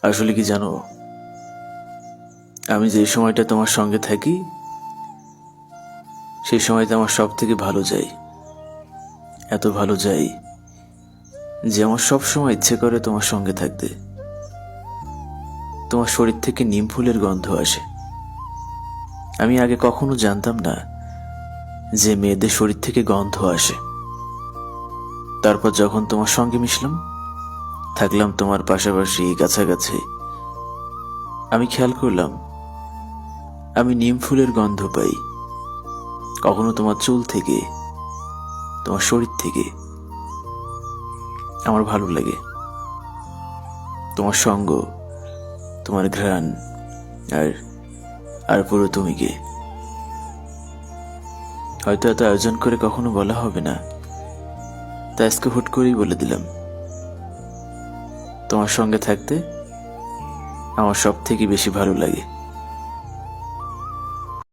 আসলে কি জানো, আমি যে সময়টা তোমার সঙ্গে থাকি সেই সময়টা আমার সব থেকে ভালো যায়। এত ভালো যায় যে আমার সব সময় ইচ্ছে করে তোমার সঙ্গে থাকতে। তোমার শরীর থেকে নিম ফুলের গন্ধ আসে। আমি আগে কখনো জানতাম না যে মেয়েদের শরীর থেকে গন্ধ আসে। তারপর যখন তোমার সঙ্গে মিশলাম, থাকলাম তোমার পাশাপাশি কাছাকাছি, আমি খেয়াল করলাম আমি নিম ফুলের গন্ধ পাই। কখনো তোমার চুল থেকে, তোমার শরীর থেকে। আমার ভালো লাগে তোমার সঙ্গ, তোমার ঘ্রাণ, আর আর পুরো তুমিকে। হয়তো এত আয়োজন করে কখনো বলা হবে না, তাই আজকে হুট করেই বলে দিলাম, তোমার সঙ্গে থাকতে আমার সব থেকে বেশি ভালো লাগে।